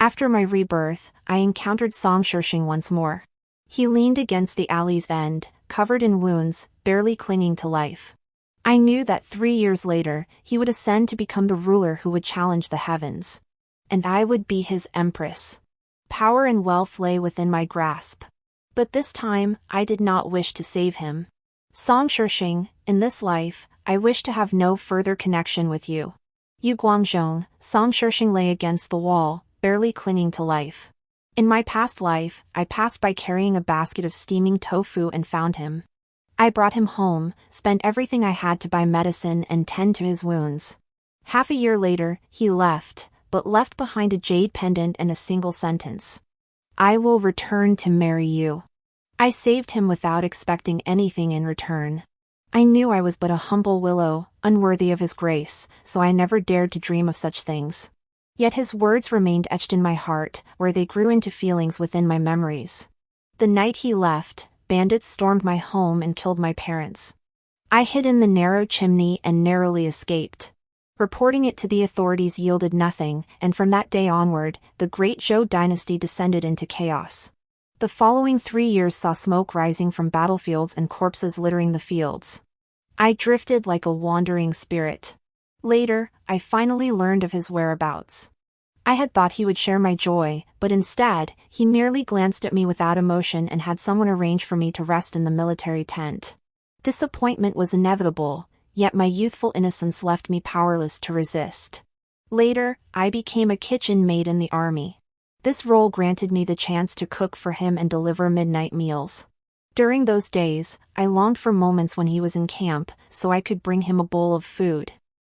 After my rebirth, I encountered Song Shixing once more. He leaned against the alley's end, covered in wounds, barely clinging to life. I knew that 3 years later, he would ascend to become the ruler who would challenge the heavens. And I would be his empress. Power and wealth lay within my grasp. But this time, I did not wish to save him. Song Shixing, in this life, I wish to have no further connection with you. Yu Guangzhong, Song Shixing lay against the wall, barely clinging to life. In my past life, I passed by carrying a basket of steaming tofu and found him. I brought him home, spent everything I had to buy medicine and tend to his wounds. Half a year later, he left, but left behind a jade pendant and a single sentence. I will return to marry you. I saved him without expecting anything in return. I knew I was but a humble willow, unworthy of his grace, so I never dared to dream of such things. Yet his words remained etched in my heart, where they grew into feelings within my memories. The night he left, bandits stormed my home and killed my parents. I hid in the narrow chimney and narrowly escaped. Reporting it to the authorities yielded nothing, and from that day onward, the great Zhou dynasty descended into chaos. The following 3 years saw smoke rising from battlefields and corpses littering the fields. I drifted like a wandering spirit. Later, I finally learned of his whereabouts. I had thought he would share my joy, but instead, he merely glanced at me without emotion and had someone arrange for me to rest in the military tent. Disappointment was inevitable, yet my youthful innocence left me powerless to resist. Later, I became a kitchen maid in the army. This role granted me the chance to cook for him and deliver midnight meals. During those days, I longed for moments when he was in camp, so I could bring him a bowl of food.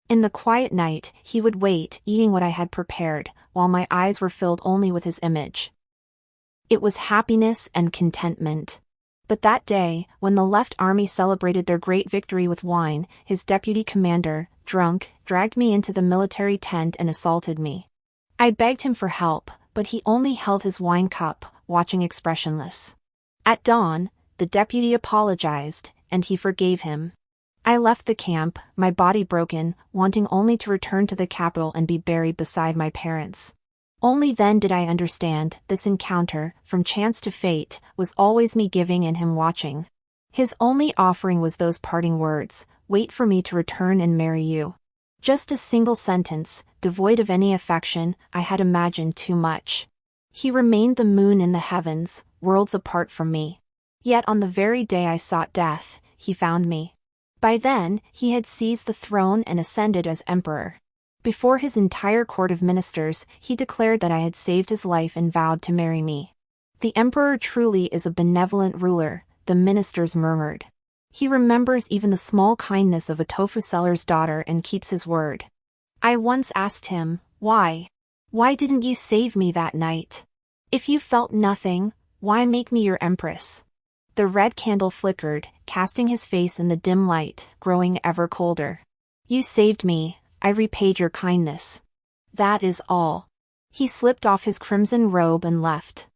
In the quiet night, he would wait, eating what I had prepared, while my eyes were filled only with his image. It was happiness and contentment. But that day, when the left army celebrated their great victory with wine, his deputy commander, drunk, dragged me into the military tent and assaulted me. I begged him for help, but he only held his wine cup, watching expressionless. At dawn, the deputy apologized, and he forgave him. I left the camp, my body broken, wanting only to return to the capital and be buried beside my parents. Only then did I understand, this encounter, from chance to fate, was always me giving and him watching. His only offering was those parting words, "Wait for me to return and marry you." Just a single sentence, devoid of any affection, I had imagined too much. He remained the moon in the heavens, worlds apart from me. Yet on the very day I sought death, he found me. By then, he had seized the throne and ascended as emperor. Before his entire court of ministers, he declared that I had saved his life and vowed to marry me. The emperor truly is a benevolent ruler, the ministers murmured. He remembers even the small kindness of a tofu seller's daughter and keeps his word. I once asked him, why? Why didn't you save me that night? If you felt nothing, why make me your empress? The red candle flickered, casting his face in the dim light, growing ever colder. You saved me, I repaid your kindness. That is all. He slipped off his crimson robe and left.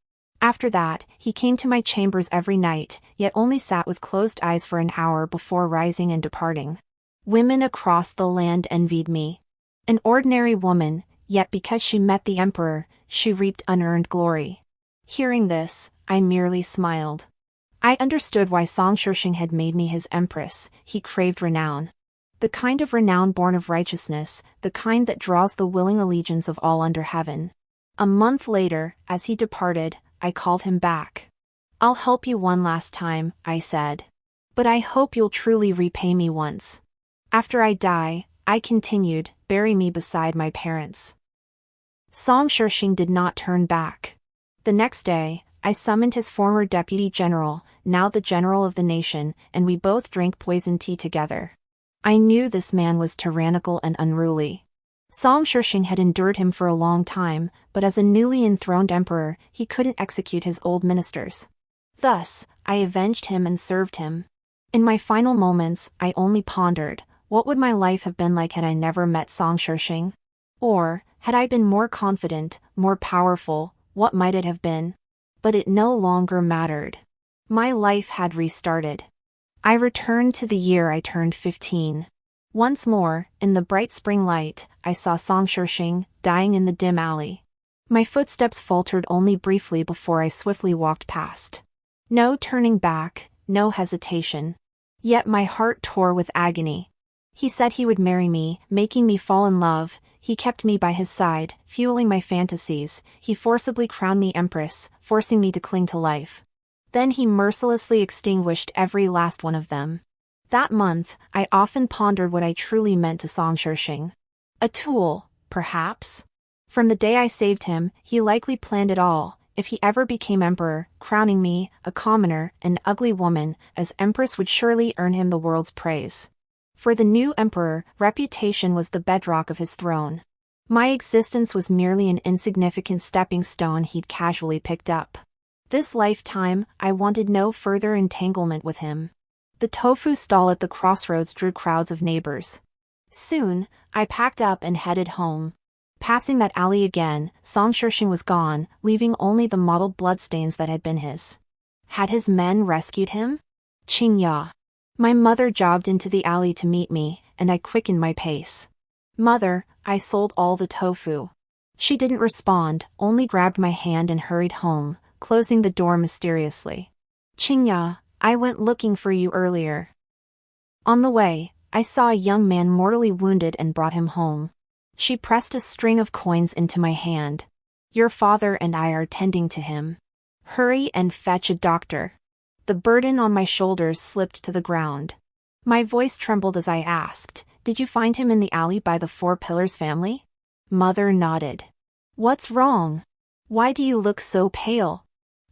After that, he came to my chambers every night, yet only sat with closed eyes for an hour before rising and departing. Women across the land envied me. An ordinary woman, yet because she met the emperor, she reaped unearned glory. Hearing this, I merely smiled. I understood why Song Shixing had made me his empress. He craved renown. The kind of renown born of righteousness, the kind that draws the willing allegiance of all under heaven. A month later, as he departed, I called him back. I'll help you one last time, I said. But I hope you'll truly repay me once. After I die, I continued, bury me beside my parents. Song Shixing did not turn back. The next day, I summoned his former deputy general, now the general of the nation, and we both drank poison tea together. I knew this man was tyrannical and unruly. Song Shixing had endured him for a long time, but as a newly enthroned emperor, he couldn't execute his old ministers. Thus, I avenged him and served him. In my final moments, I only pondered, what would my life have been like had I never met Song Shixing? Or, had I been more confident, more powerful, what might it have been? But it no longer mattered. My life had restarted. I returned to the year I turned 15. Once more, in the bright spring light, I saw Song Shixing, dying in the dim alley. My footsteps faltered only briefly before I swiftly walked past. No turning back, no hesitation. Yet my heart tore with agony. He said he would marry me, making me fall in love. He kept me by his side, fueling my fantasies. He forcibly crowned me empress, forcing me to cling to life. Then he mercilessly extinguished every last one of them. That month, I often pondered what I truly meant to Song Shixing. A tool, perhaps? From the day I saved him, he likely planned it all. If he ever became emperor, crowning me, a commoner, an ugly woman, as empress would surely earn him the world's praise. For the new emperor, reputation was the bedrock of his throne. My existence was merely an insignificant stepping stone he'd casually picked up. This lifetime, I wanted no further entanglement with him. The tofu stall at the crossroads drew crowds of neighbors. Soon, I packed up and headed home. Passing that alley again, Song Shixing was gone, leaving only the mottled bloodstains that had been his. Had his men rescued him? Qingya. My mother jogged into the alley to meet me, and I quickened my pace. Mother, I sold all the tofu. She didn't respond, only grabbed my hand and hurried home, closing the door mysteriously. Qingya, I went looking for you earlier. On the way, I saw a young man mortally wounded and brought him home. She pressed a string of coins into my hand. Your father and I are tending to him. Hurry and fetch a doctor. The burden on my shoulders slipped to the ground. My voice trembled as I asked, did you find him in the alley by the Four Pillars family? Mother nodded. What's wrong? Why do you look so pale?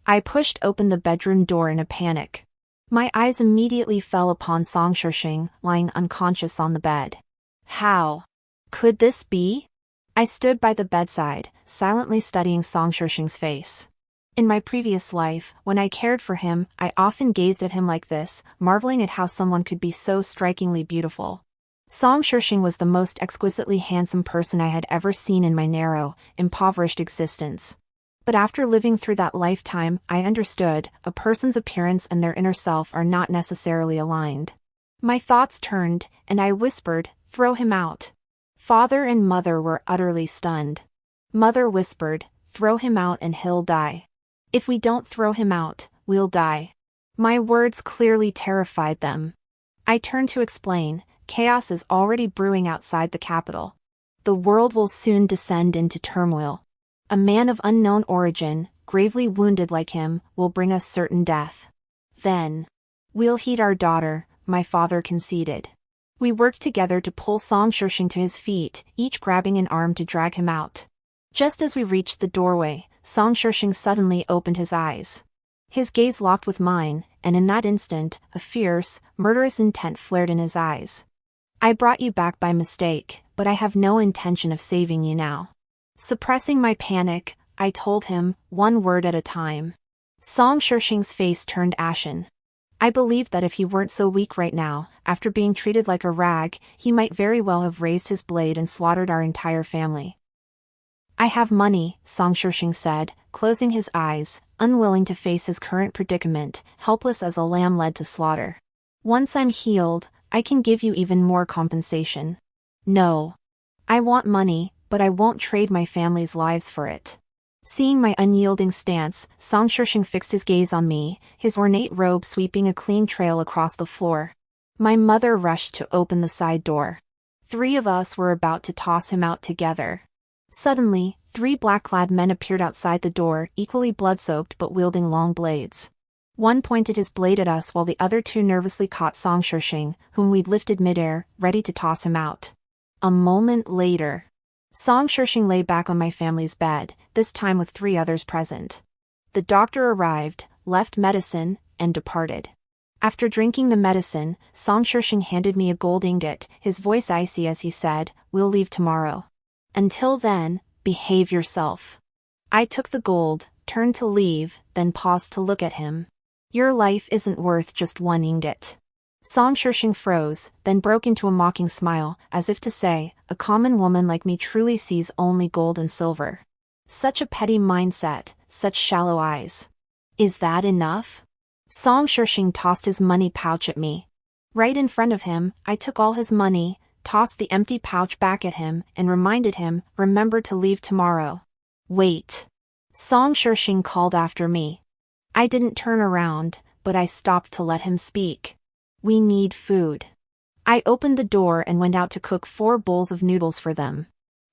I pushed open the bedroom door in a panic. My eyes immediately fell upon Song Shixing, lying unconscious on the bed. How could this be? I stood by the bedside, silently studying Song Shixing's face. In my previous life, when I cared for him, I often gazed at him like this, marveling at how someone could be so strikingly beautiful. Song Shixing was the most exquisitely handsome person I had ever seen in my narrow, impoverished existence. But after living through that lifetime, I understood, a person's appearance and their inner self are not necessarily aligned. My thoughts turned, and I whispered, throw him out. Father and mother were utterly stunned. Mother whispered, throw him out and he'll die. If we don't throw him out, we'll die. My words clearly terrified them. I turned to explain, chaos is already brewing outside the capital. The world will soon descend into turmoil. A man of unknown origin, gravely wounded like him, will bring us certain death. Then, we'll heed our daughter, my father conceded. We worked together to pull Song Shixing to his feet, each grabbing an arm to drag him out. Just as we reached the doorway, Song Shixing suddenly opened his eyes. His gaze locked with mine, and in that instant, a fierce, murderous intent flared in his eyes. I brought you back by mistake, but I have no intention of saving you now. Suppressing my panic, I told him, one word at a time. Song Shixing's face turned ashen. I believed that if he weren't so weak right now, after being treated like a rag, he might very well have raised his blade and slaughtered our entire family. I have money, Song Shixing said, closing his eyes, unwilling to face his current predicament, helpless as a lamb led to slaughter. Once I'm healed, I can give you even more compensation. No. I want money, but I won't trade my family's lives for it. Seeing my unyielding stance, Song Shixing fixed his gaze on me, his ornate robe sweeping a clean trail across the floor. My mother rushed to open the side door. 3 of us were about to toss him out together. Suddenly, 3 black-clad men appeared outside the door, equally blood-soaked but wielding long blades. One pointed his blade at us while the other 2 nervously caught Song Shixing, whom we'd lifted midair, ready to toss him out. A moment later, Song Shixing lay back on my family's bed, this time with 3 others present. The doctor arrived, left medicine, and departed. After drinking the medicine, Song Shixing handed me a gold ingot, his voice icy as he said, we'll leave tomorrow. Until then, behave yourself. I took the gold, turned to leave, then paused to look at him. Your life isn't worth just 1 ingot. Song Shixing froze, then broke into a mocking smile, as if to say, a common woman like me truly sees only gold and silver. Such a petty mindset, such shallow eyes. Is that enough? Song Shixing tossed his money pouch at me. Right in front of him, I took all his money, tossed the empty pouch back at him, and reminded him, remember to leave tomorrow. Wait. Song Shixing called after me. I didn't turn around, but I stopped to let him speak. We need food. I opened the door and went out to cook 4 bowls of noodles for them.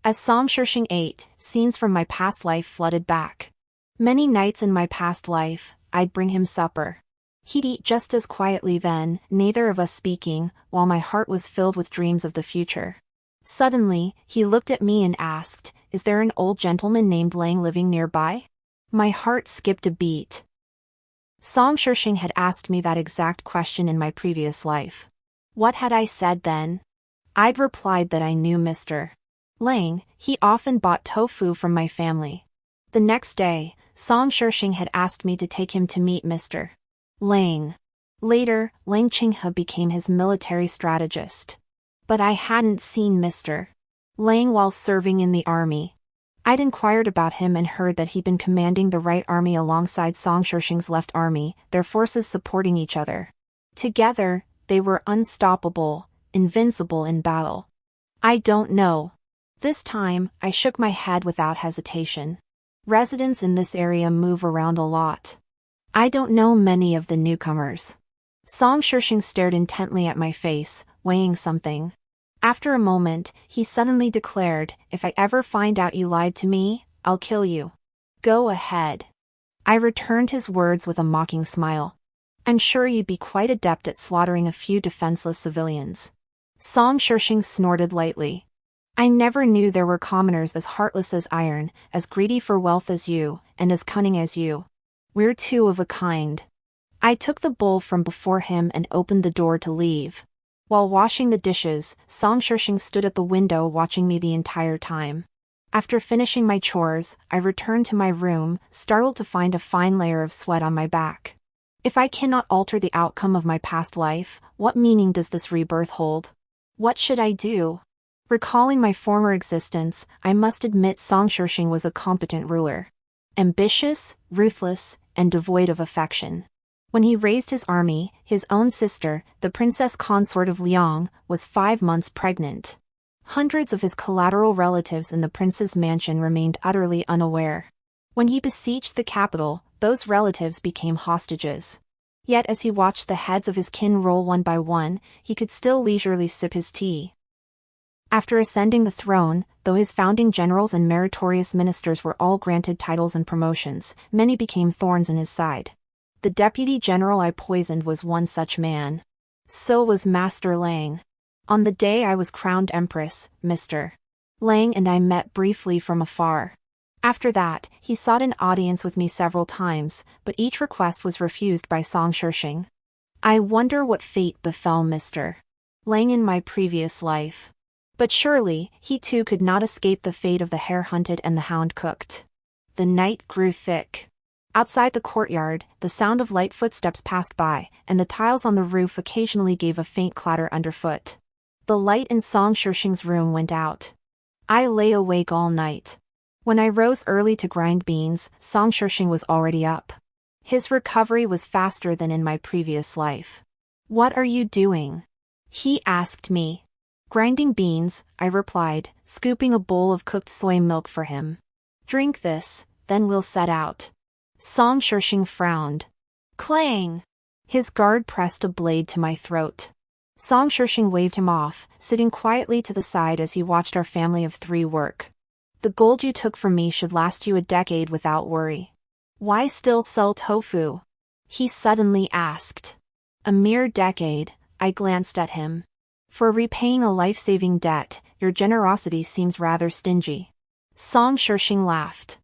As Song Shixing ate, scenes from my past life flooded back. Many nights in my past life, I'd bring him supper. He'd eat just as quietly then, neither of us speaking, while my heart was filled with dreams of the future. Suddenly, he looked at me and asked, "Is there an old gentleman named Lang living nearby?" My heart skipped a beat. Song Shixing had asked me that exact question in my previous life. What had I said then? I'd replied that I knew Mr. Lang. He often bought tofu from my family. The next day, Song Shixing had asked me to take him to meet Mr. Lang. Later, Lang Qinghe became his military strategist. But I hadn't seen Mr. Lang while serving in the army. I'd inquired about him and heard that he'd been commanding the right army alongside Song Shixing's left army, their forces supporting each other. Together, they were unstoppable, invincible in battle. I don't know. This time, I shook my head without hesitation. Residents in this area move around a lot. I don't know many of the newcomers. Song Shixing stared intently at my face, weighing something. After a moment, he suddenly declared, "If I ever find out you lied to me, I'll kill you." Go ahead. I returned his words with a mocking smile. I'm sure you'd be quite adept at slaughtering a few defenseless civilians. Song Shixing snorted lightly. I never knew there were commoners as heartless as iron, as greedy for wealth as you, and as cunning as you. We're 2 of a kind. I took the bowl from before him and opened the door to leave. While washing the dishes, Song Shixing stood at the window watching me the entire time. After finishing my chores, I returned to my room, startled to find a fine layer of sweat on my back. If I cannot alter the outcome of my past life, what meaning does this rebirth hold? What should I do? Recalling my former existence, I must admit Song Shixing was a competent ruler. Ambitious, ruthless, and devoid of affection. When he raised his army, his own sister, the princess consort of Liang, was 5 months pregnant. Hundreds of his collateral relatives in the prince's mansion remained utterly unaware. When he besieged the capital, those relatives became hostages. Yet as he watched the heads of his kin roll one by one, he could still leisurely sip his tea. After ascending the throne, though his founding generals and meritorious ministers were all granted titles and promotions, many became thorns in his side. The deputy general I poisoned was one such man. So was Master Lang. On the day I was crowned empress, Mr. Lang and I met briefly from afar. After that, he sought an audience with me several times, but each request was refused by Song Shixing. I wonder what fate befell Mr. Lang in my previous life. But surely, he too could not escape the fate of the hare hunted and the hound cooked. The night grew thick. Outside the courtyard, the sound of light footsteps passed by, and the tiles on the roof occasionally gave a faint clatter underfoot. The light in Song Shixing's room went out. I lay awake all night. When I rose early to grind beans, Song Shixing was already up. His recovery was faster than in my previous life. "What are you doing?" he asked me. "Grinding beans," I replied, scooping a bowl of cooked soy milk for him. "Drink this, then we'll set out." Song Shixing frowned. Clang! His guard pressed a blade to my throat. Song Shixing waved him off, sitting quietly to the side as he watched our family of 3 work. "The gold you took from me should last you a decade without worry." "Why still sell tofu?" he suddenly asked. "A mere decade," I glanced at him. "For repaying a life-saving debt, your generosity seems rather stingy." Song Shixing laughed.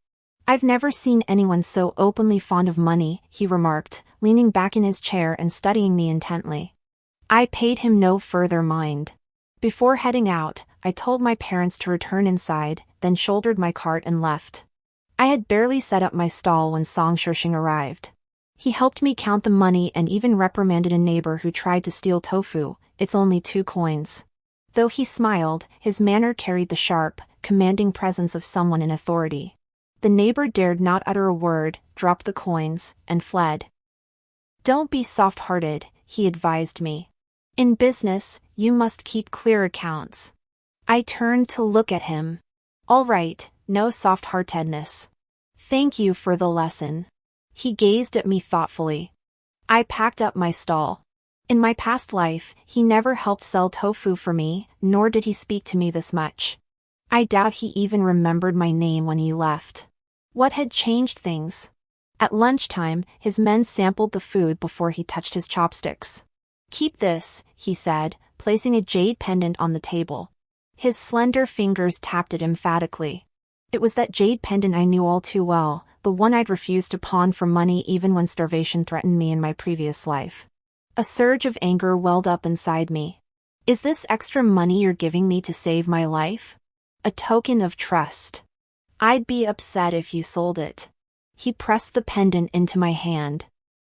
"I've never seen anyone so openly fond of money," he remarked, leaning back in his chair and studying me intently. I paid him no further mind. Before heading out, I told my parents to return inside, then shouldered my cart and left. I had barely set up my stall when Song Shixing arrived. He helped me count the money and even reprimanded a neighbor who tried to steal tofu. "It's only 2 coins. Though he smiled, his manner carried the sharp, commanding presence of someone in authority. The neighbor dared not utter a word, dropped the coins, and fled. "Don't be soft-hearted," he advised me. "In business, you must keep clear accounts." I turned to look at him. "All right, no soft-heartedness. Thank you for the lesson. He gazed at me thoughtfully. I packed up my stall. In my past life, he never helped sell tofu for me, nor did he speak to me this much. I doubt he even remembered my name when he left. What had changed things? At lunchtime, his men sampled the food before he touched his chopsticks. Keep this, he said, placing a jade pendant on the table. His slender fingers tapped it emphatically. It was that jade pendant I knew all too well, the one I'd refused to pawn for money even when starvation threatened me in my previous life. A surge of anger welled up inside me. Is this extra money you're giving me to save my life? A token of trust. I'd be upset if you sold it. He pressed the pendant into my hand.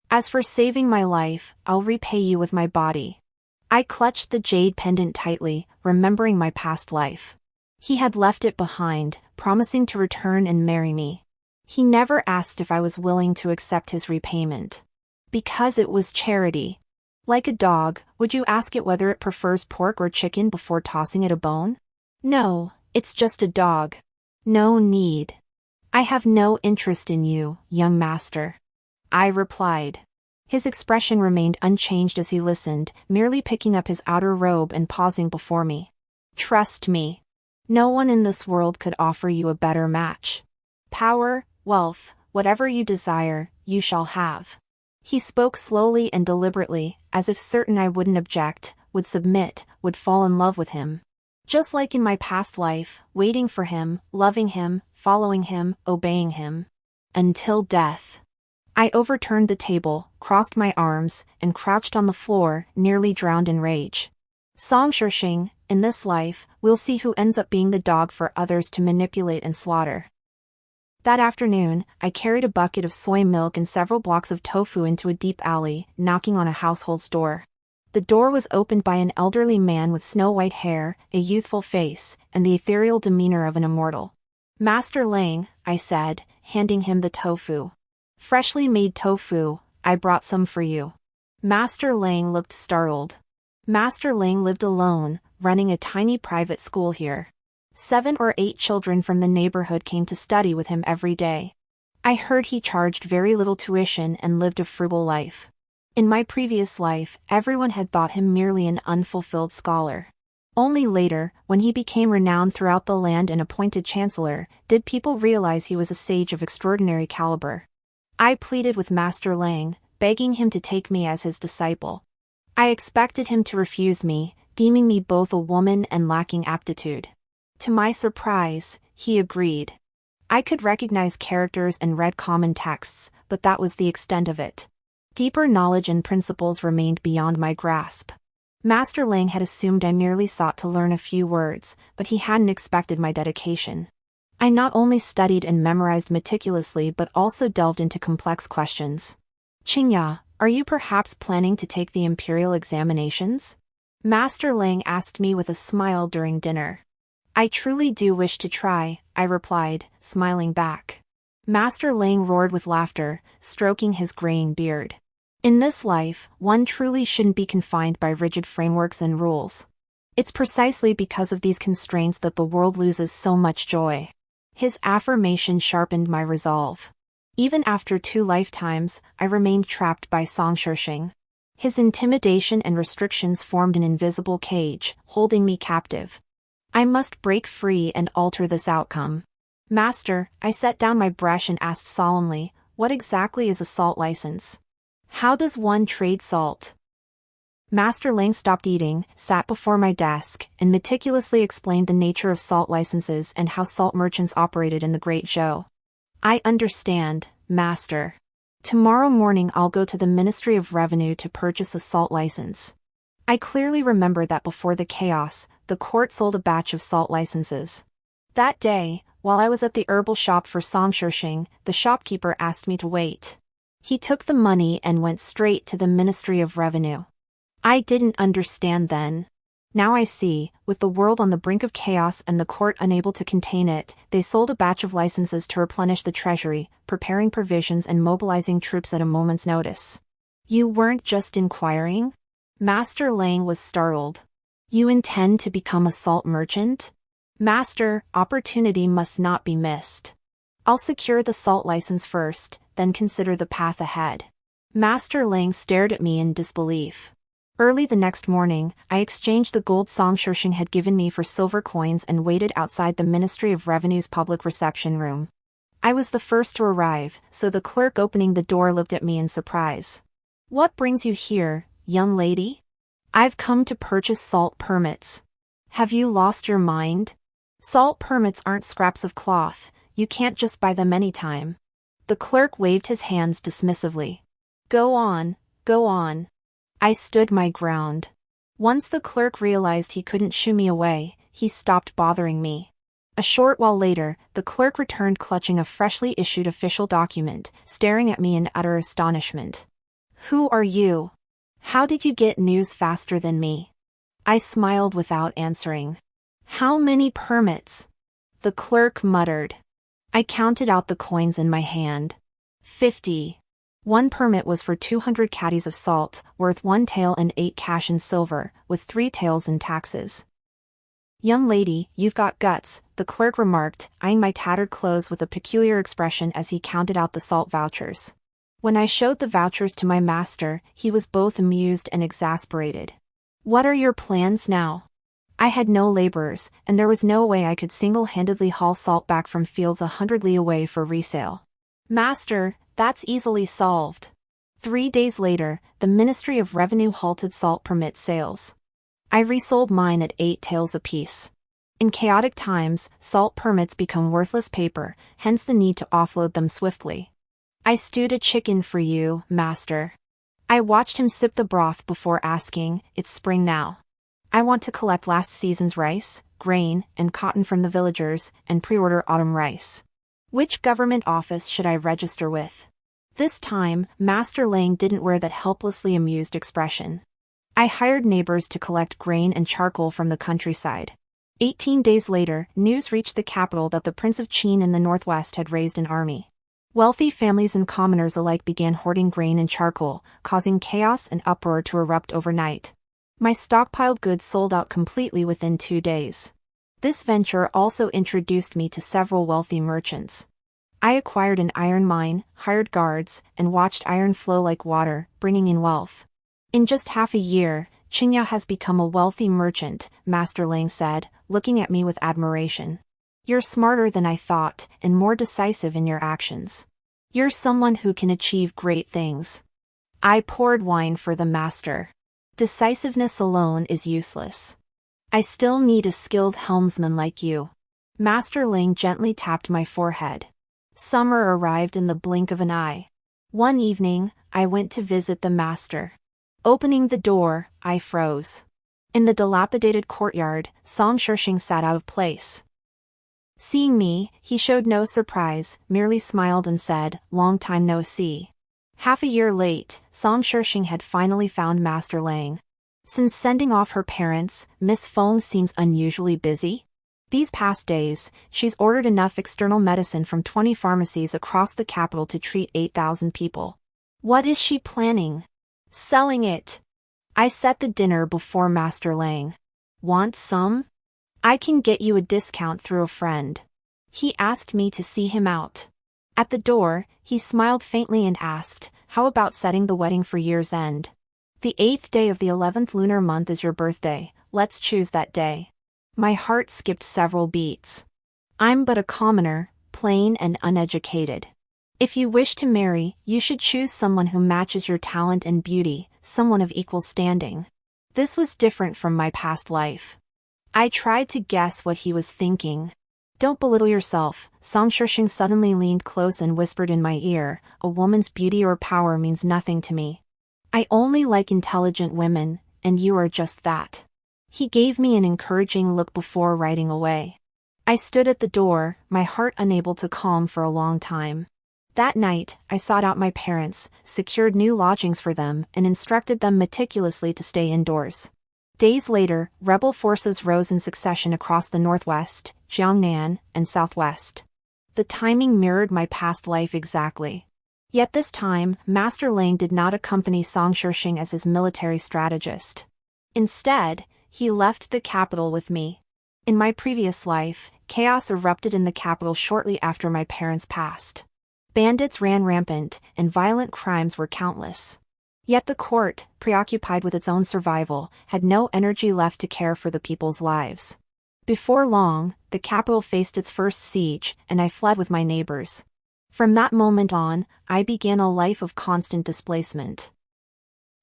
As for saving my life, I'll repay you with my body. I clutched the jade pendant tightly, remembering my past life. He had left it behind, promising to return and marry me. He never asked if I was willing to accept his repayment. Because it was charity. Like a dog, would you ask it whether it prefers pork or chicken before tossing it a bone? No, it's just a dog. No need. I have no interest in you, young master. I replied. His expression remained unchanged as he listened, merely picking up his outer robe and pausing before me. Trust me. No one in this world could offer you a better match. Power, wealth, whatever you desire, you shall have. He spoke slowly and deliberately, as if certain I wouldn't object, would submit, would fall in love with him. Just like in my past life, waiting for him, loving him, following him, obeying him. Until death. I overturned the table, crossed my arms, and crouched on the floor, nearly drowned in rage. Song Shixing, in this life, we'll see who ends up being the dog for others to manipulate and slaughter. That afternoon, I carried a bucket of soy milk and several blocks of tofu into a deep alley, knocking on a household's door. The door was opened by an elderly man with snow-white hair, a youthful face, and the ethereal demeanor of an immortal. Master Lang, I said, handing him the tofu. Freshly made tofu, I brought some for you. Master Lang looked startled. Master Lang lived alone, running a tiny private school here. 7 or 8 children from the neighborhood came to study with him every day. I heard he charged very little tuition and lived a frugal life. In my previous life, everyone had thought him merely an unfulfilled scholar. Only later, when he became renowned throughout the land and appointed chancellor, did people realize he was a sage of extraordinary caliber. I pleaded with Master Lang, begging him to take me as his disciple. I expected him to refuse me, deeming me both a woman and lacking aptitude. To my surprise, he agreed. I could recognize characters and read common texts, but that was the extent of it. Deeper knowledge and principles remained beyond my grasp. Master Lang had assumed I merely sought to learn a few words, but he hadn't expected my dedication. I not only studied and memorized meticulously but also delved into complex questions. Qingya, are you perhaps planning to take the imperial examinations? Master Lang asked me with a smile during dinner. I truly do wish to try, I replied, smiling back. Master Lang roared with laughter, stroking his graying beard. In this life, one truly shouldn't be confined by rigid frameworks and rules. It's precisely because of these constraints that the world loses so much joy. His affirmation sharpened my resolve. Even after 2 lifetimes, I remained trapped by Song Shixing. His intimidation and restrictions formed an invisible cage, holding me captive. I must break free and alter this outcome. Master, I set down my brush and asked solemnly, what exactly is a salt license? How does one trade salt? Master Lang stopped eating, sat before my desk, and meticulously explained the nature of salt licenses and how salt merchants operated in the Great Zhou. I understand, Master. Tomorrow morning I'll go to the Ministry of Revenue to purchase a salt license. I clearly remember that before the chaos, the court sold a batch of salt licenses. That day, while I was at the herbal shop for Song Shixing, the shopkeeper asked me to wait. He took the money and went straight to the Ministry of Revenue. I didn't understand then. Now I see, with the world on the brink of chaos and the court unable to contain it, they sold a batch of licenses to replenish the treasury, preparing provisions and mobilizing troops at a moment's notice. You weren't just inquiring? Master Lang was startled. You intend to become a salt merchant? Master, opportunity must not be missed. I'll secure the salt license first, then consider the path ahead. Master Lang stared at me in disbelief. Early the next morning, I exchanged the gold Song Shixing had given me for silver coins and waited outside the Ministry of Revenue's public reception room. I was the first to arrive, so the clerk opening the door looked at me in surprise. "What brings you here, young lady?" "I've come to purchase salt permits." "Have you lost your mind?" "Salt permits aren't scraps of cloth, you can't just buy them anytime." The clerk waved his hands dismissively. Go on, go on." I stood my ground. Once the clerk realized he couldn't shoo me away, he stopped bothering me. A short while later, the clerk returned clutching a freshly issued official document, staring at me in utter astonishment. "Who are you? How did you get news faster than me?" I smiled without answering. "How many permits?" the clerk muttered. I counted out the coins in my hand. 50. One permit was for 200 caddies of salt, worth 1 tael and 8 cash in silver, with 3 taels in taxes. "Young lady, you've got guts," the clerk remarked, eyeing my tattered clothes with a peculiar expression as he counted out the salt vouchers. When I showed the vouchers to my master, he was both amused and exasperated. "What are your plans now?" I had no laborers, and there was no way I could single-handedly haul salt back from fields 100 li away for resale. "Master, that's easily solved." 3 days later, the Ministry of Revenue halted salt permit sales. I resold mine at 8 taels apiece. In chaotic times, salt permits become worthless paper, hence the need to offload them swiftly. "I stewed a chicken for you, master." I watched him sip the broth before asking, "It's spring now. I want to collect last season's rice, grain, and cotton from the villagers, and pre-order autumn rice. Which government office should I register with?" This time, Master Lang didn't wear that helplessly amused expression. I hired neighbors to collect grain and charcoal from the countryside. 18 days later, news reached the capital that the Prince of Qin in the northwest had raised an army. Wealthy families and commoners alike began hoarding grain and charcoal, causing chaos and uproar to erupt overnight. My stockpiled goods sold out completely within 2 days. This venture also introduced me to several wealthy merchants. I acquired an iron mine, hired guards, and watched iron flow like water, bringing in wealth. "In just half a year, Qingya has become a wealthy merchant," Master Lang said, looking at me with admiration. "You're smarter than I thought, and more decisive in your actions. You're someone who can achieve great things." I poured wine for the master. "Decisiveness alone is useless. I still need a skilled helmsman like you." Master Lang gently tapped my forehead. Summer arrived in the blink of an eye. One evening, I went to visit the master. Opening the door, I froze. In the dilapidated courtyard, Song Shixing sat out of place. Seeing me, he showed no surprise, merely smiled and said, "Long time no see." Half a year late, Song Shixing had finally found Master Lang. Since sending off her parents, Miss Feng seems unusually busy. These past days, she's ordered enough external medicine from 20 pharmacies across the capital to treat 8,000 people. What is she planning? Selling it. I set the dinner before Master Lang. "Want some? I can get you a discount through a friend." He asked me to see him out. At the door, he smiled faintly and asked, "How about setting the wedding for year's end? The 8th day of the 11th lunar month is your birthday, let's choose that day." My heart skipped several beats. I'm but a commoner, plain and uneducated. If you wish to marry, you should choose someone who matches your talent and beauty, someone of equal standing. This was different from my past life. I tried to guess what he was thinking. "Don't belittle yourself," Song Shixing suddenly leaned close and whispered in my ear, "A woman's beauty or power means nothing to me. I only like intelligent women, and you are just that." He gave me an encouraging look before riding away. I stood at the door, my heart unable to calm for a long time. That night, I sought out my parents, secured new lodgings for them, and instructed them meticulously to stay indoors. Days later, rebel forces rose in succession across the northwest, Jiangnan, and southwest. The timing mirrored my past life exactly. Yet this time, Master Lang did not accompany Song Shixing as his military strategist. Instead, he left the capital with me. In my previous life, chaos erupted in the capital shortly after my parents passed. Bandits ran rampant, and violent crimes were countless. Yet the court, preoccupied with its own survival, had no energy left to care for the people's lives. Before long, the capital faced its first siege, and I fled with my neighbors. From that moment on, I began a life of constant displacement.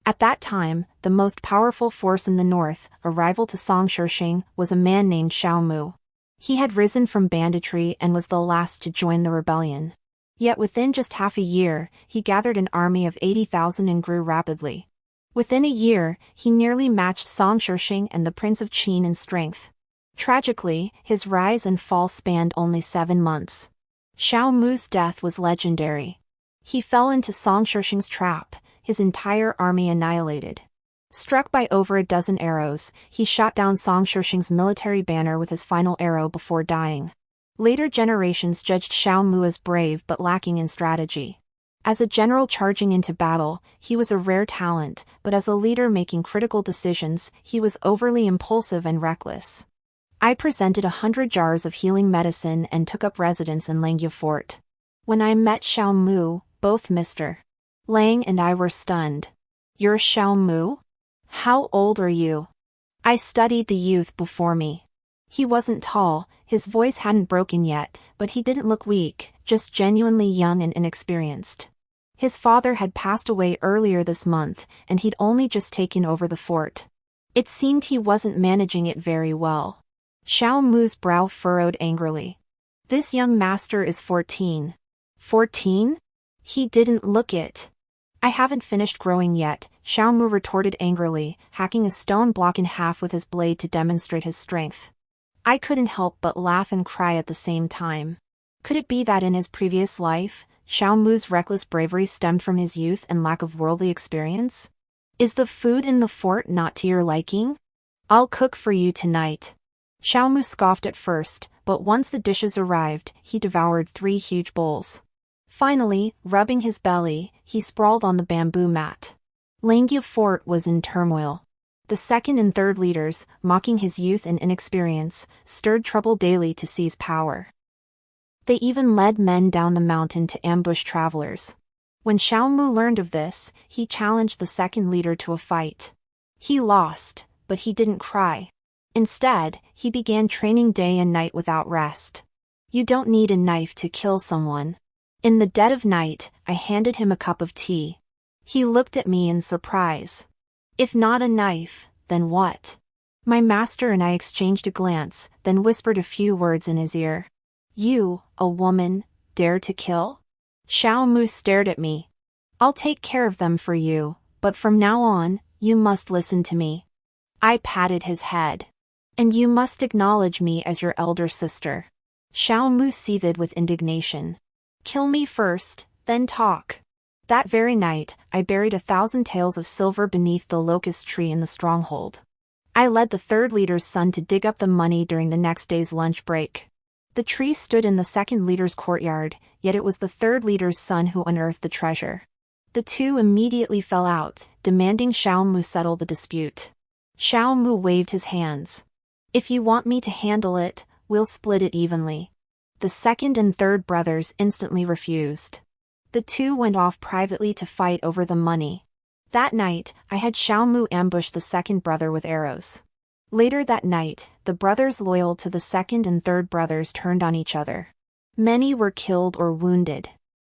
At that time, the most powerful force in the north, a rival to Song Shixing, was a man named Xiao Mu. He had risen from banditry and was the last to join the rebellion. Yet within just half a year, he gathered an army of 80,000 and grew rapidly. Within a year, he nearly matched Song Shixing and the Prince of Qin in strength. Tragically, his rise and fall spanned only 7 months. Xiao Mu's death was legendary. He fell into Song Shixing's trap, his entire army annihilated. Struck by over a dozen arrows, he shot down Song Shixing's military banner with his final arrow before dying. Later generations judged Xiao Mu as brave but lacking in strategy. As a general charging into battle, he was a rare talent, but as a leader making critical decisions, he was overly impulsive and reckless. I presented 100 jars of healing medicine and took up residence in Langya Fort. When I met Xiao Mu, both Mr. Lang and I were stunned. "You're Xiao Mu? How old are you?" I studied the youth before me. He wasn't tall, his voice hadn't broken yet, but he didn't look weak, just genuinely young and inexperienced. His father had passed away earlier this month, and he'd only just taken over the fort. It seemed he wasn't managing it very well. Xiao Mu's brow furrowed angrily. "This young master is 14. 14? He didn't look it." "I haven't finished growing yet," Xiao Mu retorted angrily, hacking a stone block in half with his blade to demonstrate his strength. I couldn't help but laugh and cry at the same time. Could it be that in his previous life, Xiao Mu's reckless bravery stemmed from his youth and lack of worldly experience? "Is the food in the fort not to your liking? I'll cook for you tonight." Xiao Mu scoffed at first, but once the dishes arrived, he devoured 3 huge bowls. Finally, rubbing his belly, he sprawled on the bamboo mat. Langya Fort was in turmoil. The second and third leaders, mocking his youth and inexperience, stirred trouble daily to seize power. They even led men down the mountain to ambush travelers. When Xiao Mu learned of this, he challenged the second leader to a fight. He lost, but he didn't cry. Instead, he began training day and night without rest. You don't need a knife to kill someone. In the dead of night, I handed him a cup of tea. He looked at me in surprise. "If not a knife, then what?" My master and I exchanged a glance, then whispered a few words in his ear. "You, a woman, dare to kill?" Xiao Mu stared at me. "I'll take care of them for you, but from now on, you must listen to me." I patted his head. "And you must acknowledge me as your elder sister." Xiao Mu seethed with indignation. "Kill me first, then talk." That very night, I buried 1,000 taels of silver beneath the locust tree in the stronghold. I led the third leader's son to dig up the money during the next day's lunch break. The tree stood in the second leader's courtyard, yet it was the third leader's son who unearthed the treasure. The two immediately fell out, demanding Xiao Mu settle the dispute. Xiao Mu waved his hands. "If you want me to handle it, we'll split it evenly." The second and third brothers instantly refused. The two went off privately to fight over the money. That night, I had Xiao Mu ambush the second brother with arrows. Later that night, the brothers loyal to the second and third brothers turned on each other. Many were killed or wounded.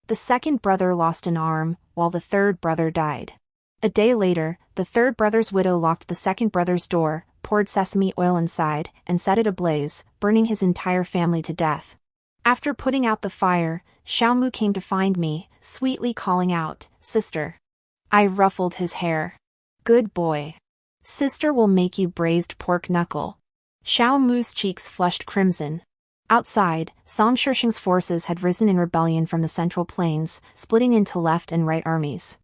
The second brother lost an arm, while the third brother died. A day later, the third brother's widow locked the second brother's door, poured sesame oil inside, and set it ablaze, burning his entire family to death. After putting out the fire, Xiao Mu came to find me, sweetly calling out, "Sister." I ruffled his hair. "Good boy. Sister will make you braised pork knuckle." Xiao Mu's cheeks flushed crimson. Outside, Song Shixing's forces had risen in rebellion from the Central Plains, splitting into left and right armies.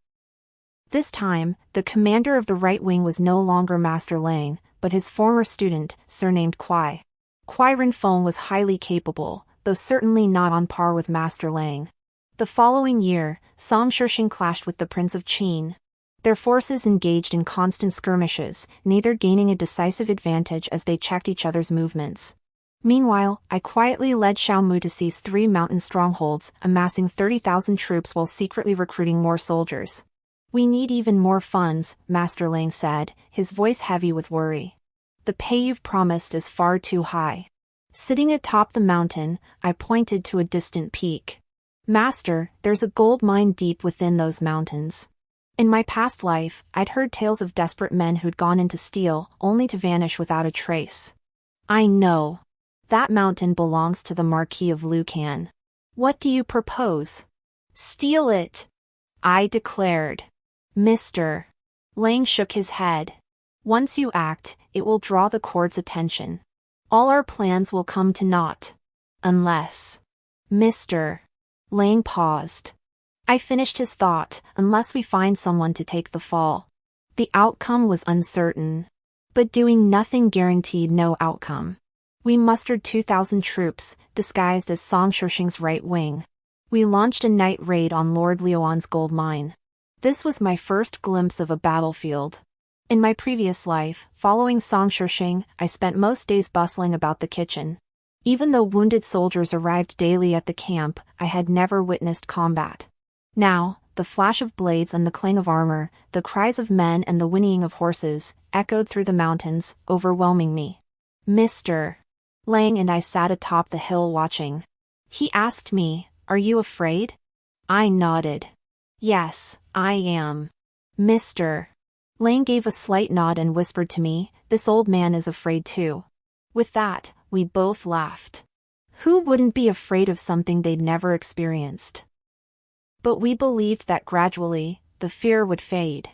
This time, the commander of the right wing was no longer Master Lang, but his former student, surnamed Kuai. Kuai Renfeng was highly capable, though certainly not on par with Master Lang. The following year, Song Shixing clashed with the Prince of Qin. Their forces engaged in constant skirmishes, neither gaining a decisive advantage as they checked each other's movements. Meanwhile, I quietly led Xiao Mu to seize 3 mountain strongholds, amassing 30,000 troops while secretly recruiting more soldiers. "We need even more funds," Master Lang said, his voice heavy with worry. "The pay you've promised is far too high." Sitting atop the mountain, I pointed to a distant peak. "Master, there's a gold mine deep within those mountains." In my past life, I'd heard tales of desperate men who'd gone in to steal, only to vanish without a trace. "I know. That mountain belongs to the Marquis of Lucan. What do you propose?" "Steal it," I declared. "Mr. Lang shook his head. "Once you act, it will draw the court's attention. All our plans will come to naught. Unless..." Mr. Lang paused. I finished his thought, "unless we find someone to take the fall." The outcome was uncertain. But doing nothing guaranteed no outcome. We mustered 2,000 troops, disguised as Song Shixing's right wing. We launched a night raid on Lord Liuan's gold mine. This was my first glimpse of a battlefield. In my previous life, following Song Shixing, I spent most days bustling about the kitchen. Even though wounded soldiers arrived daily at the camp, I had never witnessed combat. Now, the flash of blades and the clang of armor, the cries of men and the whinnying of horses, echoed through the mountains, overwhelming me. Mr. Lang and I sat atop the hill watching. He asked me, "Are you afraid?" I nodded. "Yes, I am." Mr. Lang gave a slight nod and whispered to me, "This old man is afraid too." With that, we both laughed. Who wouldn't be afraid of something they'd never experienced? But we believed that gradually, the fear would fade.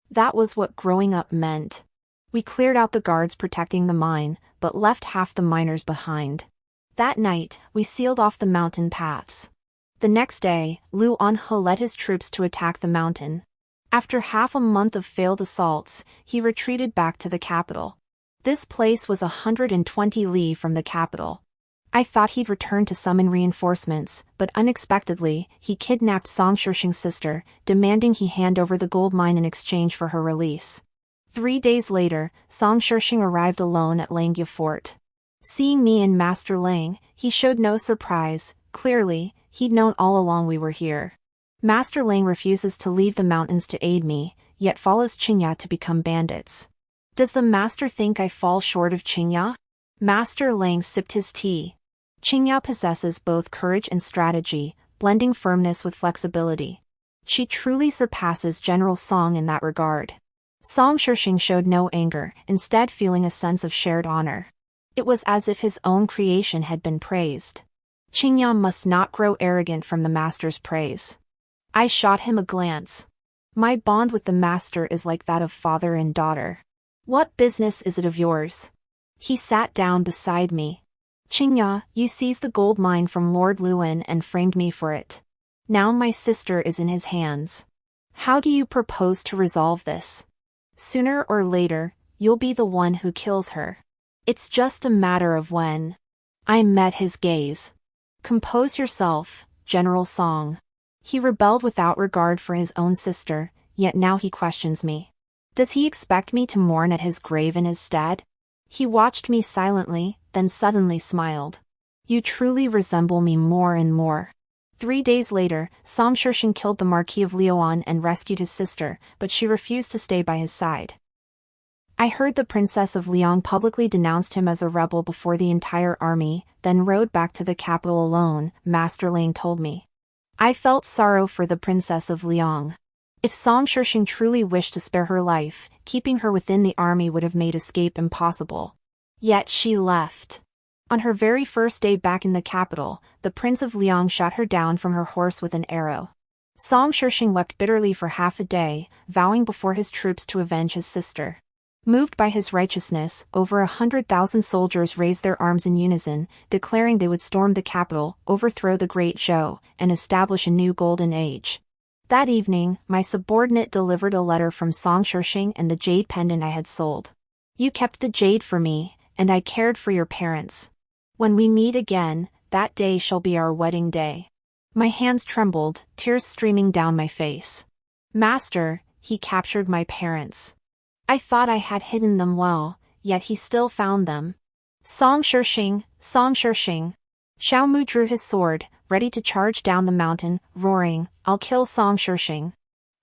That was what growing up meant. We cleared out the guards protecting the mine, but left half the miners behind. That night, we sealed off the mountain paths. The next day, He led his troops to attack the mountain. After half a month of failed assaults, he retreated back to the capital. This place was 120 li from the capital. I thought he'd return to summon reinforcements, but unexpectedly, he kidnapped Song Shixing's sister, demanding he hand over the gold mine in exchange for her release. 3 days later, Song Shixing arrived alone at Langya Fort. Seeing me and Master Lang, he showed no surprise. Clearly, he'd known all along we were here. Master Lang refuses to leave the mountains to aid me, yet follows Qingya to become bandits. Does the master think I fall short of Qingya? Master Lang sipped his tea. Qingya possesses both courage and strategy, blending firmness with flexibility. She truly surpasses General Song in that regard. Song Shixing showed no anger, instead feeling a sense of shared honor. It was as if his own creation had been praised. Qingya must not grow arrogant from the master's praise. I shot him a glance. My bond with the master is like that of father and daughter. What business is it of yours? He sat down beside me. Qingya, you seized the gold mine from Lord Luan and framed me for it. Now my sister is in his hands. How do you propose to resolve this? Sooner or later, you'll be the one who kills her. It's just a matter of when. I met his gaze. Compose yourself, General Song. He rebelled without regard for his own sister, yet now he questions me. Does he expect me to mourn at his grave in his stead? He watched me silently, then suddenly smiled. You truly resemble me more and more. 3 days later, Song Shixing killed the Marquis of Liuan and rescued his sister, but she refused to stay by his side. I heard the Princess of Liang publicly denounced him as a rebel before the entire army, then rode back to the capital alone, Master Lang told me. I felt sorrow for the Princess of Liang. If Song Shixing truly wished to spare her life, keeping her within the army would have made escape impossible. Yet she left. On her very first day back in the capital, the Prince of Liang shot her down from her horse with an arrow. Song Shixing wept bitterly for half a day, vowing before his troops to avenge his sister. Moved by his righteousness, over 100,000 soldiers raised their arms in unison, declaring they would storm the capital, overthrow the Great Zhou, and establish a new golden age. That evening, my subordinate delivered a letter from Song Shixing and the jade pendant I had sold. You kept the jade for me, and I cared for your parents. When we meet again, that day shall be our wedding day. My hands trembled, tears streaming down my face. Master, he captured my parents. I thought I had hidden them well, yet he still found them. Song Shixing, Song Shixing. Xiao Mu drew his sword, ready to charge down the mountain, roaring, "I'll kill Song Shixing."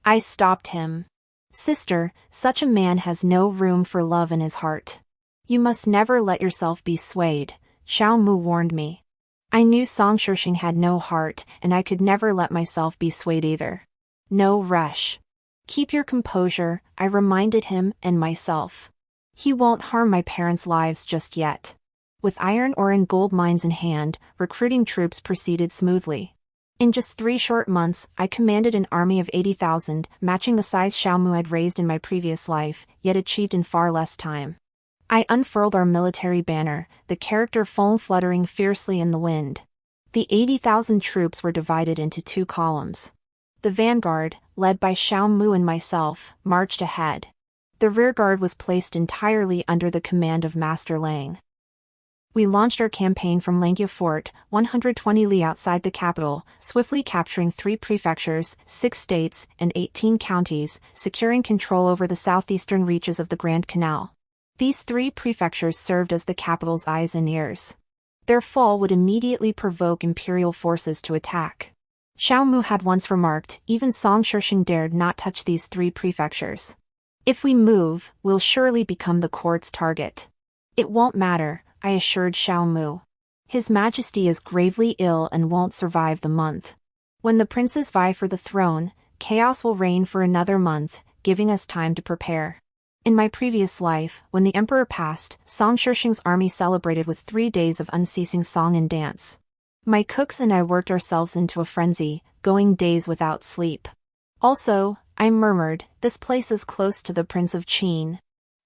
I stopped him. "Sister, such a man has no room for love in his heart. You must never let yourself be swayed," Xiao Mu warned me. I knew Song Shixing had no heart, and I could never let myself be swayed either. "No rush. Keep your composure," I reminded him and myself. "He won't harm my parents' lives just yet." With iron ore and gold mines in hand, recruiting troops proceeded smoothly. In just 3 short months, I commanded an army of 80,000, matching the size Xiao Mu had raised in my previous life, yet achieved in far less time. I unfurled our military banner, the character foam fluttering fiercely in the wind. The 80,000 troops were divided into 2 columns. The vanguard, led by Xiao Mu and myself, marched ahead. The rearguard was placed entirely under the command of Master Lang. We launched our campaign from Langia Fort, 120 li outside the capital, swiftly capturing 3 prefectures, 6 states, and 18 counties, securing control over the southeastern reaches of the Grand Canal. These 3 prefectures served as the capital's eyes and ears. Their fall would immediately provoke imperial forces to attack. Xiao Mu had once remarked, "Even Song Shixing dared not touch these 3 prefectures. If we move, we'll surely become the court's target." "It won't matter," I assured Xiao Mu. "His Majesty is gravely ill and won't survive the month. When the princes vie for the throne, chaos will reign for another month, giving us time to prepare." In my previous life, when the emperor passed, Song Shixing's army celebrated with 3 days of unceasing song and dance. My cooks and I worked ourselves into a frenzy, going days without sleep. "Also," I murmured, "this place is close to the Prince of Qin.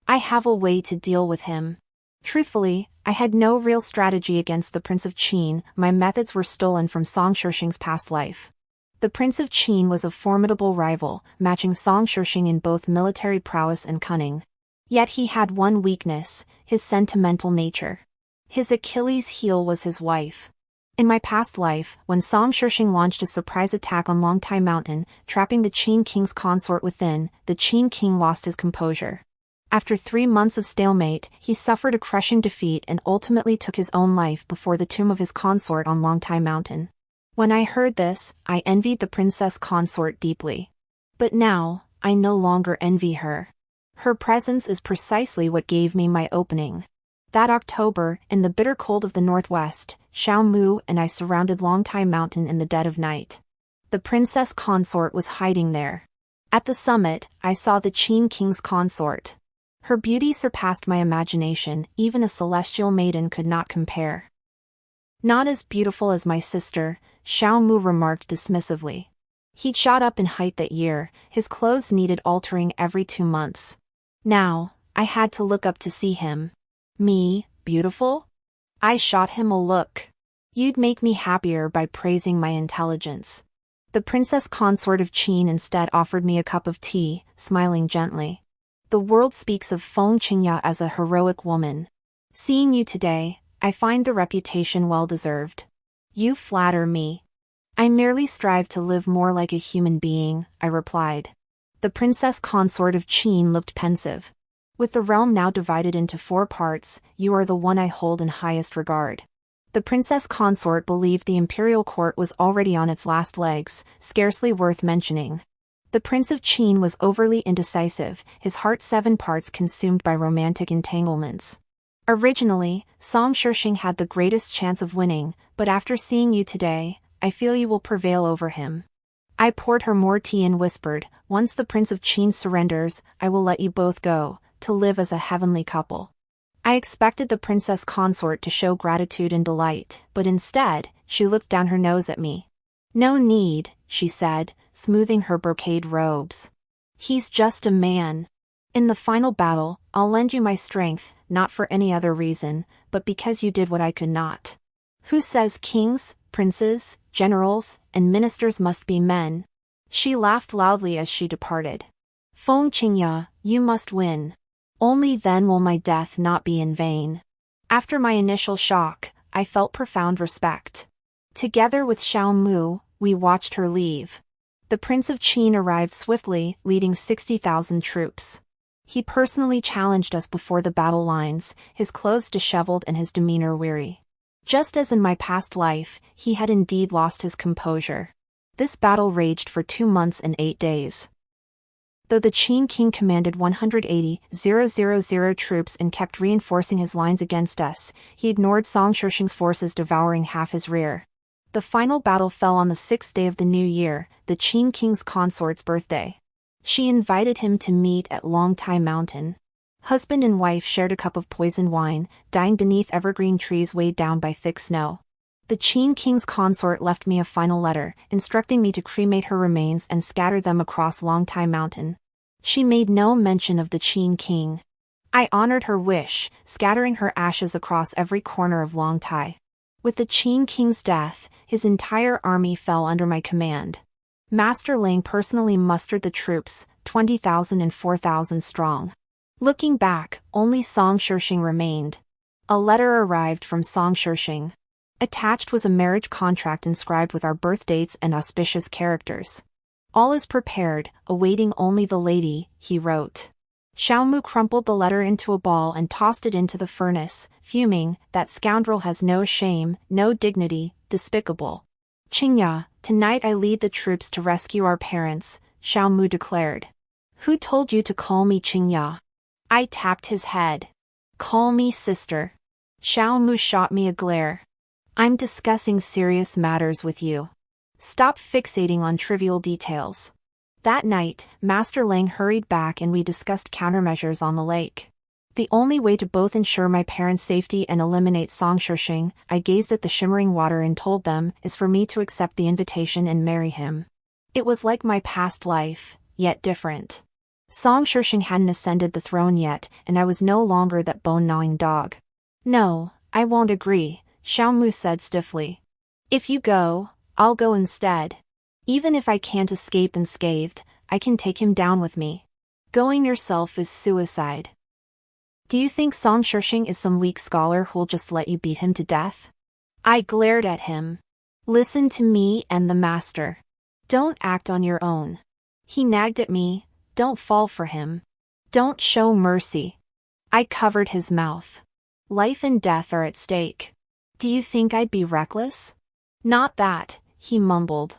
I have a way to deal with him." Truthfully, I had no real strategy against the Prince of Qin. My methods were stolen from Song Shixing's past life. The Prince of Qin was a formidable rival, matching Song Shixing in both military prowess and cunning. Yet he had one weakness, his sentimental nature. His Achilles' heel was his wife. In my past life, when Song Shixing launched a surprise attack on Longtai Mountain, trapping the Qin king's consort within, the Qin king lost his composure. After 3 months of stalemate, he suffered a crushing defeat and ultimately took his own life before the tomb of his consort on Longtai Mountain. When I heard this, I envied the princess consort deeply. But now, I no longer envy her. Her presence is precisely what gave me my opening. That October, in the bitter cold of the northwest, Xiao Mu and I surrounded Longtai Mountain in the dead of night. The princess consort was hiding there. At the summit, I saw the Qin king's consort. Her beauty surpassed my imagination, even a celestial maiden could not compare. "Not as beautiful as my sister," Xiao Mu remarked dismissively. He'd shot up in height that year, his clothes needed altering every 2 months. Now, I had to look up to see him. "Me, beautiful?" I shot him a look. "You'd make me happier by praising my intelligence." The princess consort of Qin instead offered me a cup of tea, smiling gently. "The world speaks of Feng Qingya as a heroic woman. Seeing you today, I find the reputation well-deserved." "You flatter me." "I merely strive to live more like a human being," I replied. The princess consort of Qin looked pensive. "With the realm now divided into 4 parts, you are the one I hold in highest regard." The princess consort believed the imperial court was already on its last legs, scarcely worth mentioning. The Prince of Qin was overly indecisive, his heart 7 parts consumed by romantic entanglements. Originally, Song Shixing had the greatest chance of winning, but after seeing you today, I feel you will prevail over him. I poured her more tea and whispered, "Once the Prince of Qin surrenders, I will let you both go, to live as a heavenly couple." I expected the princess consort to show gratitude and delight, but instead, she looked down her nose at me. "No need," she said, smoothing her brocade robes. "He's just a man. In the final battle, I'll lend you my strength, not for any other reason, but because you did what I could not. Who says kings, princes, generals, and ministers must be men?" She laughed loudly as she departed. "Feng Qingya, you must win. Only then will my death not be in vain." After my initial shock, I felt profound respect. Together with Xiao Mu, we watched her leave. The Prince of Qin arrived swiftly, leading 60,000 troops. He personally challenged us before the battle lines, his clothes disheveled and his demeanor weary. Just as in my past life, he had indeed lost his composure. This battle raged for 2 months and 8 days. Though the Qin king commanded 180,000 troops and kept reinforcing his lines against us, he ignored Song Shixing's forces devouring half his rear. The final battle fell on the 6th day of the new year, the Qin king's consort's birthday. She invited him to meet at Longtai Mountain. Husband and wife shared a cup of poisoned wine, dying beneath evergreen trees weighed down by thick snow. The Qin king's consort left me a final letter, instructing me to cremate her remains and scatter them across Longtai Mountain. She made no mention of the Qin king. I honored her wish, scattering her ashes across every corner of Longtai. With the Qin king's death, his entire army fell under my command. Master Ling personally mustered the troops, 20,000 and 4,000 strong. Looking back, only Song Shixing remained. A letter arrived from Song Shixing. Attached was a marriage contract inscribed with our birth dates and auspicious characters. All is prepared, awaiting only the lady, he wrote. Xiaomu crumpled the letter into a ball and tossed it into the furnace, fuming, "That scoundrel has no shame, no dignity, despicable." "Qingya, tonight I lead the troops to rescue our parents," Xiaomu declared. "Who told you to call me Qingya?" I tapped his head. "Call me sister." Xiaomu shot me a glare. "I'm discussing serious matters with you. Stop fixating on trivial details." That night, Master Lang hurried back and we discussed countermeasures on the lake. The only way to both ensure my parents' safety and eliminate Song Shixing, I gazed at the shimmering water and told them, is for me to accept the invitation and marry him. It was like my past life, yet different. Song Shixing hadn't ascended the throne yet, and I was no longer that bone-gnawing dog. "No, I won't agree," Xiaomu said stiffly. "If you go, I'll go instead. Even if I can't escape unscathed, I can take him down with me. Going yourself is suicide." "Do you think Song Shixing is some weak scholar who'll just let you beat him to death?" I glared at him. "Listen to me and the master. Don't act on your own." He nagged at me, "Don't fall for him. Don't show mercy." I covered his mouth. "Life and death are at stake. Do you think I'd be reckless?" "Not that," he mumbled.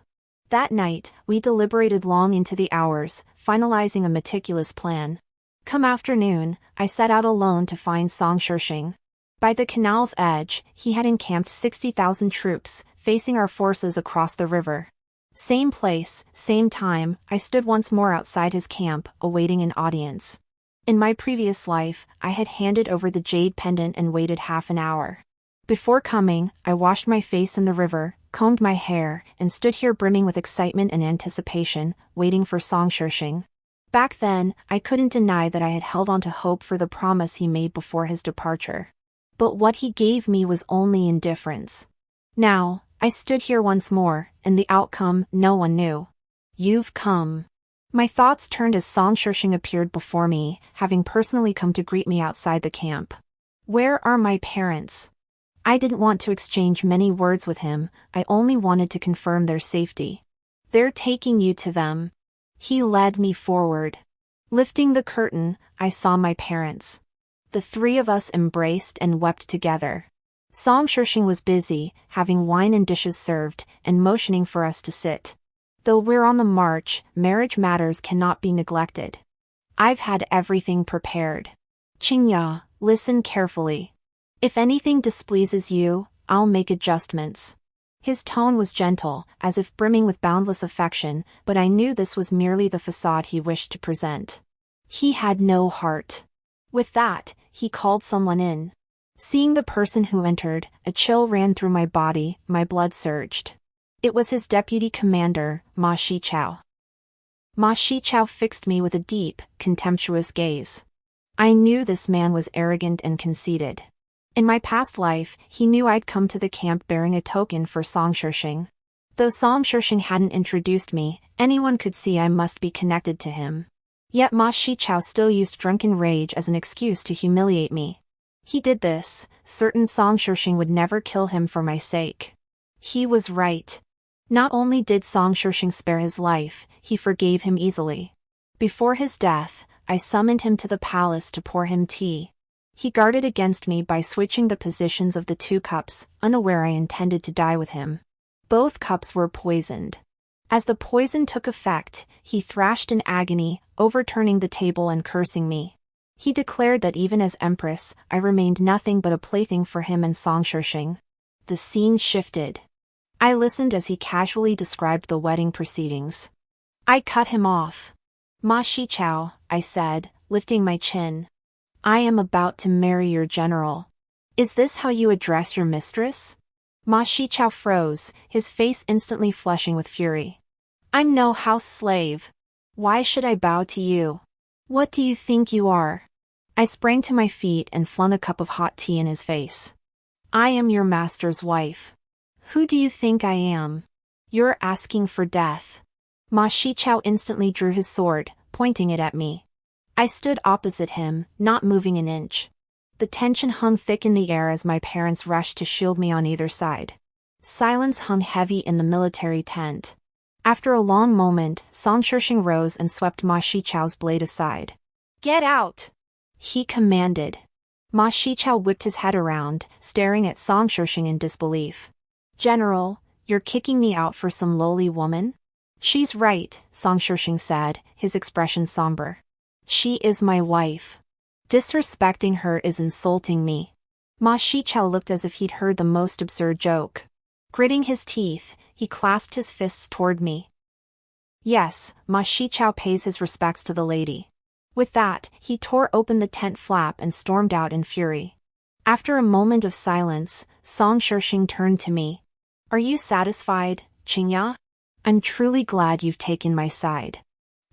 That night, we deliberated long into the hours, finalizing a meticulous plan. Come afternoon, I set out alone to find Song Shixing. By the canal's edge, he had encamped 60,000 troops, facing our forces across the river. Same place, same time, I stood once more outside his camp, awaiting an audience. In my previous life, I had handed over the jade pendant and waited half an hour. Before coming, I washed my face in the river, combed my hair, and stood here brimming with excitement and anticipation, waiting for Song Shixing. Back then, I couldn't deny that I had held on to hope for the promise he made before his departure. But what he gave me was only indifference. Now, I stood here once more, and the outcome no one knew. "You've come." My thoughts turned as Song Shixing appeared before me, having personally come to greet me outside the camp. Where are my parents? I didn't want to exchange many words with him, I only wanted to confirm their safety. "They're taking you to them." He led me forward. Lifting the curtain, I saw my parents. The three of us embraced and wept together. Song Shixing was busy, having wine and dishes served, and motioning for us to sit. Though we're on the march, marriage matters cannot be neglected. I've had everything prepared. "Qingya, listen carefully. If anything displeases you, I'll make adjustments." His tone was gentle, as if brimming with boundless affection, but I knew this was merely the facade he wished to present. He had no heart. With that, he called someone in. Seeing the person who entered, a chill ran through my body, my blood surged. It was his deputy commander, Ma Shichao. Ma Shichao fixed me with a deep, contemptuous gaze. I knew this man was arrogant and conceited. In my past life, he knew I'd come to the camp bearing a token for Song Shixing. Though Song Shixing hadn't introduced me, anyone could see I must be connected to him. Yet Ma Shichao still used drunken rage as an excuse to humiliate me. He did this, certain Song Shixing would never kill him for my sake. He was right. Not only did Song Shixing spare his life, he forgave him easily. Before his death, I summoned him to the palace to pour him tea. He guarded against me by switching the positions of the two cups, unaware I intended to die with him. Both cups were poisoned. As the poison took effect, he thrashed in agony, overturning the table and cursing me. He declared that even as empress, I remained nothing but a plaything for him and Song Shixing. The scene shifted. I listened as he casually described the wedding proceedings. I cut him off. "Ma Shichao," I said, lifting my chin. "I am about to marry your general. Is this how you address your mistress?" Ma Shichao froze, his face instantly flushing with fury. "I'm no house slave. Why should I bow to you? What do you think you are?" I sprang to my feet and flung a cup of hot tea in his face. "I am your master's wife. Who do you think I am? You're asking for death." Ma Shichao instantly drew his sword, pointing it at me. I stood opposite him, not moving an inch. The tension hung thick in the air as my parents rushed to shield me on either side. Silence hung heavy in the military tent. After a long moment, Song Shixing rose and swept Ma Shichao's blade aside. "Get out!" he commanded. Ma Shichao whipped his head around, staring at Song Shixing in disbelief. "General, you're kicking me out for some lowly woman?" "She's right," Song Shixing said, his expression somber. "She is my wife. Disrespecting her is insulting me." Ma Shichao looked as if he'd heard the most absurd joke. Gritting his teeth, he clasped his fists toward me. "Yes, Ma Shichao pays his respects to the lady." With that, he tore open the tent flap and stormed out in fury. After a moment of silence, Song Shixing turned to me. "Are you satisfied, Qingya? I'm truly glad you've taken my side."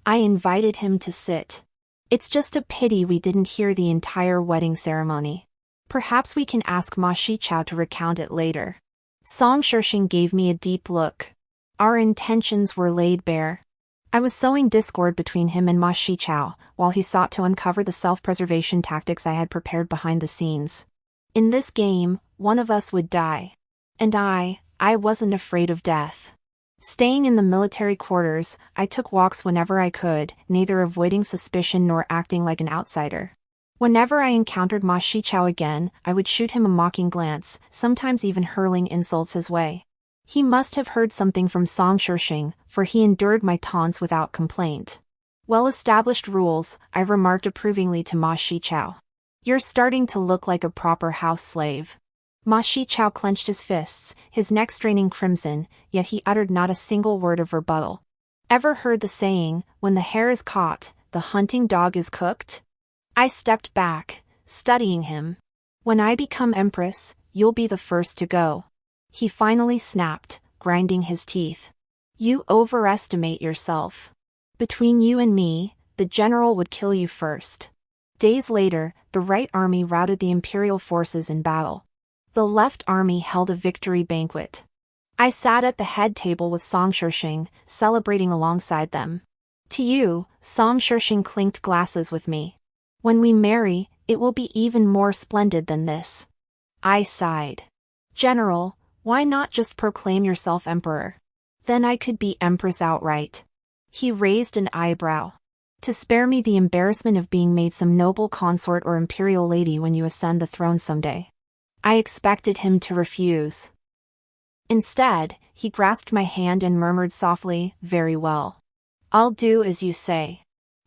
I invited him to sit. "It's just a pity we didn't hear the entire wedding ceremony. Perhaps we can ask Ma Shichao to recount it later." Song Shixing gave me a deep look. Our intentions were laid bare. I was sowing discord between him and Ma Shichao, while he sought to uncover the self-preservation tactics I had prepared behind the scenes. In this game, one of us would die. And I wasn't afraid of death. Staying in the military quarters, I took walks whenever I could, neither avoiding suspicion nor acting like an outsider. Whenever I encountered Ma Shichao again, I would shoot him a mocking glance, sometimes even hurling insults his way. He must have heard something from Song Shixing, for he endured my taunts without complaint. "Well-established rules," I remarked approvingly to Ma Shichao. "You're starting to look like a proper house slave." Ma Shichao clenched his fists, his neck straining crimson, yet he uttered not a single word of rebuttal. "Ever heard the saying, when the hare is caught, the hunting dog is cooked?" I stepped back, studying him. "When I become empress, you'll be the first to go." He finally snapped, grinding his teeth. "You overestimate yourself. Between you and me, the general would kill you first." Days later, the right army routed the imperial forces in battle. The left army held a victory banquet. I sat at the head table with Song Shixing, celebrating alongside them. "To you," Song Shixing clinked glasses with me. "When we marry, it will be even more splendid than this." I sighed. "General, why not just proclaim yourself emperor? Then I could be empress outright." He raised an eyebrow. "To spare me the embarrassment of being made some noble consort or imperial lady when you ascend the throne someday." I expected him to refuse. Instead, he grasped my hand and murmured softly, "Very well. I'll do as you say."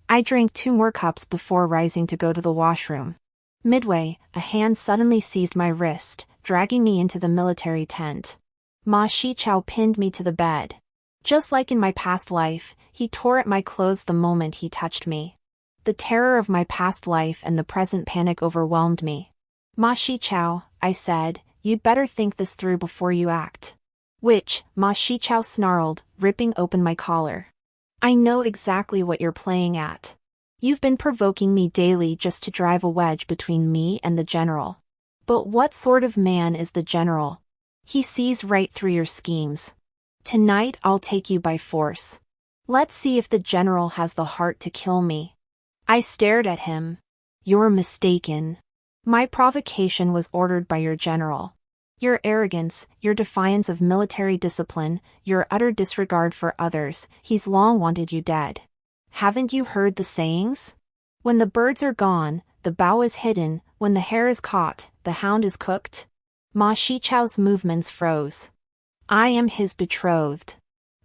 I drank 2 more cups before rising to go to the washroom. Midway, a hand suddenly seized my wrist, dragging me into the military tent. Ma Shichao pinned me to the bed. Just like in my past life, he tore at my clothes the moment he touched me. The terror of my past life and the present panic overwhelmed me. "Ma Shichao," I said, "you'd better think this through before you act." "Which?" Ma Shichao snarled, ripping open my collar. "I know exactly what you're playing at. You've been provoking me daily just to drive a wedge between me and the general. But what sort of man is the general? He sees right through your schemes. Tonight I'll take you by force. Let's see if the general has the heart to kill me." I stared at him. "You're mistaken. My provocation was ordered by your general." Your arrogance, your defiance of military discipline, your utter disregard for others, he's long wanted you dead. Haven't you heard the sayings? When the birds are gone, the bough is hidden, when the hare is caught, the hound is cooked. Ma Shichao's movements froze. I am his betrothed.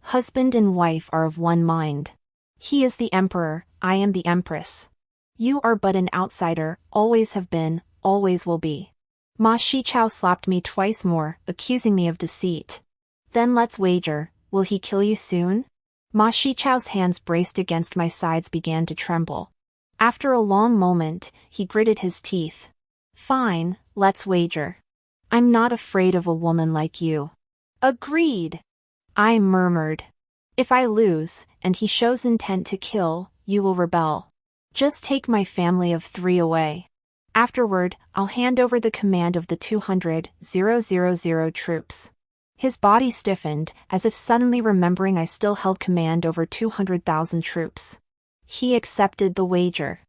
Husband and wife are of one mind. He is the emperor, I am the empress. You are but an outsider, always have been, always will be. Ma Shichao slapped me twice more, accusing me of deceit. Then let's wager, will he kill you soon? Ma Shichao's hands braced against my sides began to tremble. After a long moment, he gritted his teeth. Fine, let's wager. I'm not afraid of a woman like you. Agreed. I murmured. If I lose, and he shows intent to kill, you will rebel. Just take my family of 3 away. Afterward, I'll hand over the command of the 200,000 troops. His body stiffened, as if suddenly remembering I still held command over 200,000 troops. He accepted the wager.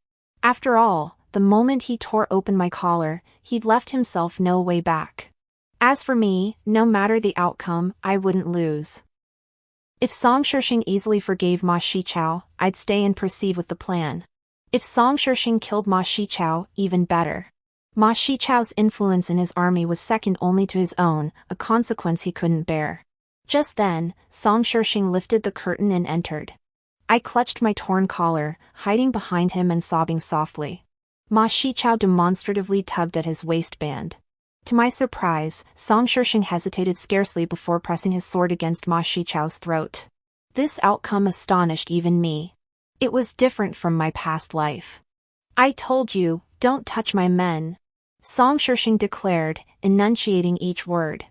After all, the moment he tore open my collar, he'd left himself no way back. As for me, no matter the outcome, I wouldn't lose. If Song Shixing easily forgave Ma Shichao, I'd stay and proceed with the plan. If Song Shixing killed Ma Shichao, even better. Ma Shichao's influence in his army was second only to his own, a consequence he couldn't bear. Just then, Song Shixing lifted the curtain and entered. I clutched my torn collar, hiding behind him and sobbing softly. Ma Shichao demonstratively tugged at his waistband. To my surprise, Song Shixing hesitated scarcely before pressing his sword against Ma Shichao's throat. This outcome astonished even me. It was different from my past life. I told you, don't touch my men. Song Shixing declared, enunciating each word.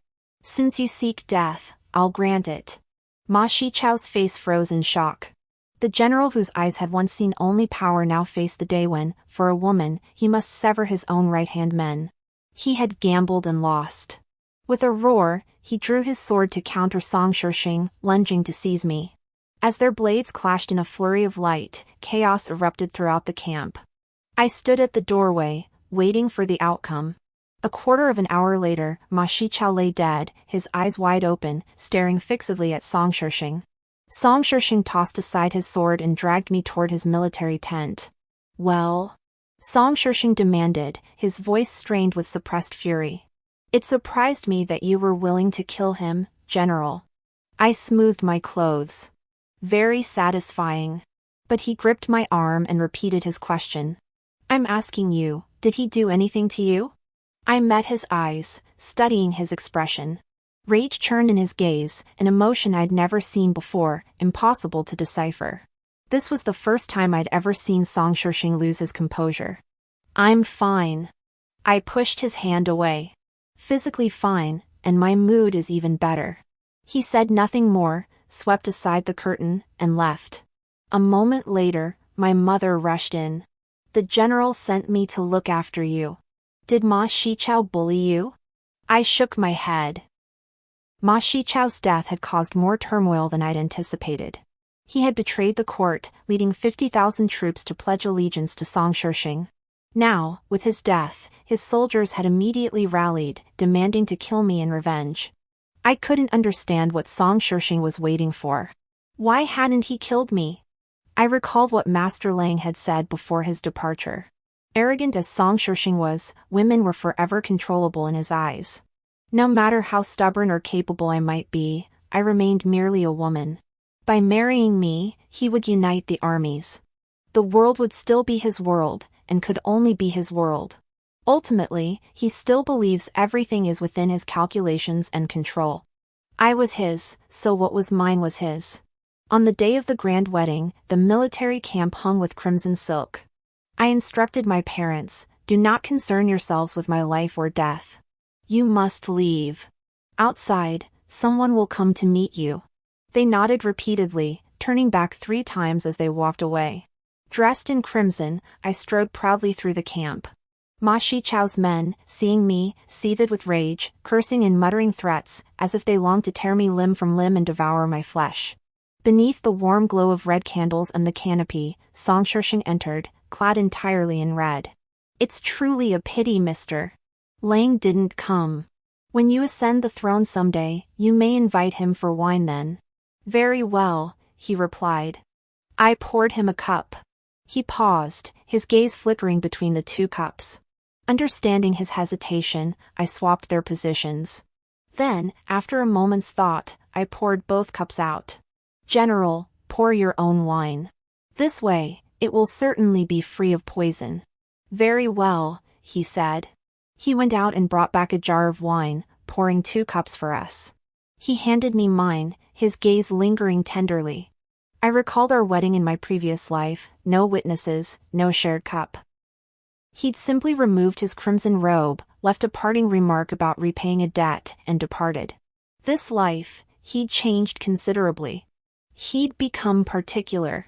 Since you seek death, I'll grant it. Ma Shichao's face froze in shock. The general whose eyes had once seen only power now faced the day when, for a woman, he must sever his own right-hand men. He had gambled and lost. With a roar, he drew his sword to counter Song Shixing, lunging to seize me. As their blades clashed in a flurry of light, chaos erupted throughout the camp. I stood at the doorway, waiting for the outcome. A quarter of an hour later, Ma Shichao lay dead, his eyes wide open, staring fixedly at Song Shixing. Song Shixing tossed aside his sword and dragged me toward his military tent. Well? Song Shixing demanded, his voice strained with suppressed fury. It surprised me that you were willing to kill him, General. I smoothed my clothes. Very satisfying. But he gripped my arm and repeated his question. I'm asking you, did he do anything to you? I met his eyes, studying his expression. Rage churned in his gaze, an emotion I'd never seen before, impossible to decipher. This was the first time I'd ever seen Song Shixing lose his composure. I'm fine. I pushed his hand away. Physically fine, and my mood is even better. He said nothing more, swept aside the curtain, and left. A moment later, my mother rushed in. The general sent me to look after you. Did Ma Shichao bully you? I shook my head. Ma Shichao's death had caused more turmoil than I'd anticipated. He had betrayed the court, leading 50,000 troops to pledge allegiance to Song Shixing. Now, with his death, his soldiers had immediately rallied, demanding to kill me in revenge. I couldn't understand what Song Shixing was waiting for. Why hadn't he killed me? I recalled what Master Lang had said before his departure. Arrogant as Song Shixing was, women were forever controllable in his eyes. No matter how stubborn or capable I might be, I remained merely a woman. By marrying me, he would unite the armies. The world would still be his world, and could only be his world. Ultimately, he still believes everything is within his calculations and control. I was his, so what was mine was his. On the day of the grand wedding, the military camp hung with crimson silk. I instructed my parents, do not concern yourselves with my life or death. You must leave. Outside, someone will come to meet you. They nodded repeatedly, turning back 3 times as they walked away. Dressed in crimson, I strode proudly through the camp. Ma Shichao's men, seeing me, seethed with rage, cursing and muttering threats, as if they longed to tear me limb from limb and devour my flesh. Beneath the warm glow of red candles and the canopy, Song Shixing entered, clad entirely in red. It's truly a pity Mr. Lang didn't come. When you ascend the throne someday, you may invite him for wine then. Very well, he replied. I poured him a cup. He paused, his gaze flickering between the two cups. Understanding his hesitation, I swapped their positions. Then, after a moment's thought, I poured both cups out. General, pour your own wine. This way, it will certainly be free of poison. Very well, he said. He went out and brought back a jar of wine, pouring 2 cups for us. He handed me mine, his gaze lingering tenderly. I recalled our wedding in my previous life, no witnesses, no shared cup. He'd simply removed his crimson robe, left a parting remark about repaying a debt, and departed. This life, he'd changed considerably. He'd become particular.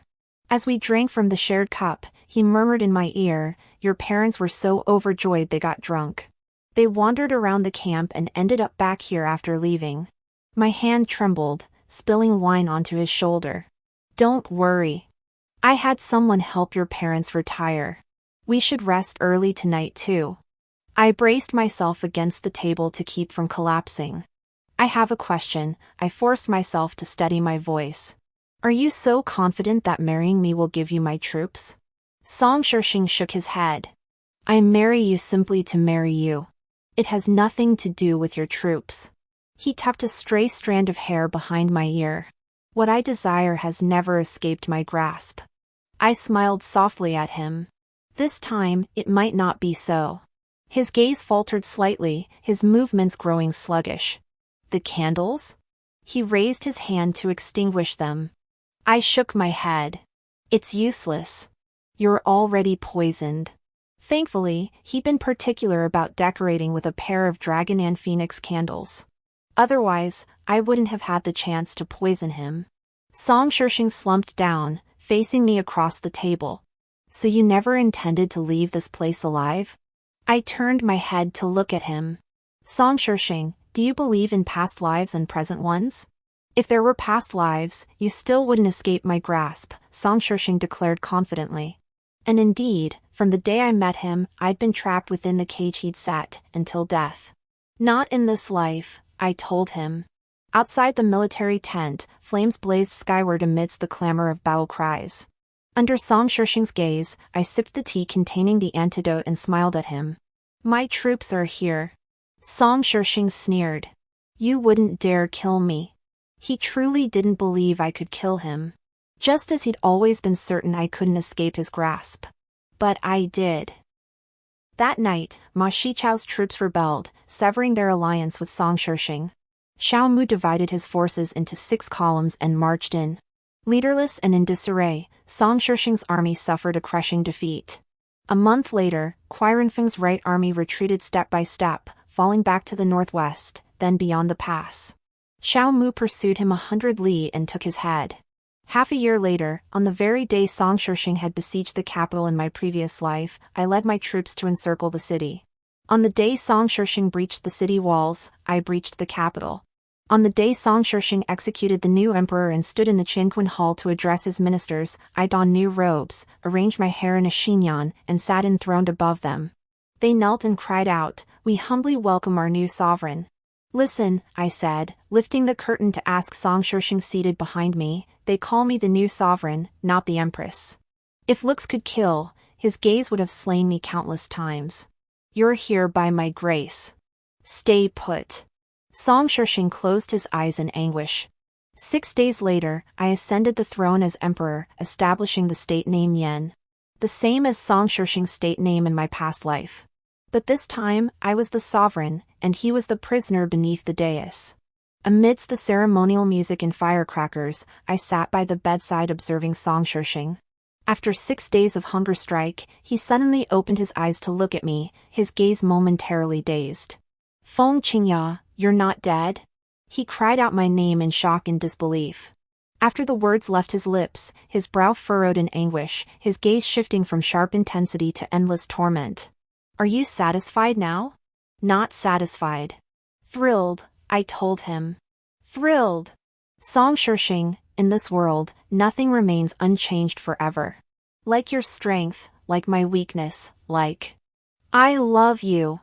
As we drank from the shared cup, he murmured in my ear, "Your parents were so overjoyed they got drunk. They wandered around the camp and ended up back here after leaving." My hand trembled, spilling wine onto his shoulder. Don't worry. I had someone help your parents retire. We should rest early tonight too. I braced myself against the table to keep from collapsing. I have a question, I forced myself to steady my voice. Are you so confident that marrying me will give you my troops? Song Shixing shook his head. I marry you simply to marry you. It has nothing to do with your troops. He tucked a stray strand of hair behind my ear. What I desire has never escaped my grasp. I smiled softly at him. This time, it might not be so. His gaze faltered slightly, his movements growing sluggish. The candles? He raised his hand to extinguish them. I shook my head. It's useless. You're already poisoned. Thankfully, he'd been particular about decorating with a pair of dragon and phoenix candles. Otherwise, I wouldn't have had the chance to poison him. Song Shixing slumped down, facing me across the table. So you never intended to leave this place alive? I turned my head to look at him. Song Shixing, do you believe in past lives and present ones? If there were past lives, you still wouldn't escape my grasp, Song Shixing declared confidently. And indeed, from the day I met him, I'd been trapped within the cage he'd set, until death. Not in this life, I told him. Outside the military tent, flames blazed skyward amidst the clamor of battle cries. Under Song Shixing's gaze, I sipped the tea containing the antidote and smiled at him. My troops are here. Song Shixing sneered. You wouldn't dare kill me. He truly didn't believe I could kill him. Just as he'd always been certain I couldn't escape his grasp. But I did. That night, Ma Shichao's troops rebelled, severing their alliance with Song Shixing. Xiao Mu divided his forces into 6 columns and marched in. Leaderless and in disarray, Song Shixing's army suffered a crushing defeat. A month later, Qirenfeng's right army retreated step by step, falling back to the northwest, then beyond the pass. Xiao Mu pursued him 100 li and took his head. Half a year later, on the very day Song Shixing had besieged the capital in my previous life, I led my troops to encircle the city. On the day Song Shixing breached the city walls, I breached the capital. On the day Song Shixing executed the new emperor and stood in the Qinquan hall to address his ministers, I donned new robes, arranged my hair in a chignon, and sat enthroned above them. They knelt and cried out, "We humbly welcome our new sovereign." Listen, I said, lifting the curtain to ask Song Shixing seated behind me, they call me the new sovereign, not the empress. If looks could kill, his gaze would have slain me countless times. You're here by my grace. Stay put. Song Shixing closed his eyes in anguish. 6 days later, I ascended the throne as emperor, establishing the state name Yan. The same as Song Shixing's state name in my past life. But this time, I was the sovereign, and he was the prisoner beneath the dais. Amidst the ceremonial music and firecrackers, I sat by the bedside observing Song Shixing. After 6 days of hunger strike, he suddenly opened his eyes to look at me, his gaze momentarily dazed. Feng Qingya, you're not dead? He cried out my name in shock and disbelief. After the words left his lips, his brow furrowed in anguish, his gaze shifting from sharp intensity to endless torment. Are you satisfied now? Not satisfied. Thrilled, I told him. Thrilled. Song Shixing, in this world, nothing remains unchanged forever. Like your strength, like my weakness, like... I love you.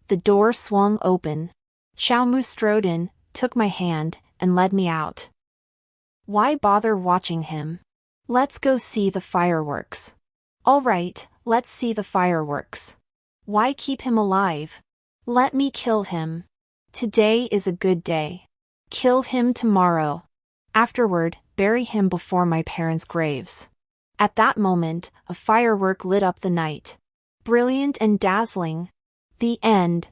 The door swung open. Xiaomu strode in, took my hand, and led me out. Why bother watching him? Let's go see the fireworks. All right, let's see the fireworks. Why keep him alive? Let me kill him. Today is a good day. Kill him tomorrow. Afterward, bury him before my parents' graves. At that moment, a firework lit up the night. Brilliant and dazzling. The end.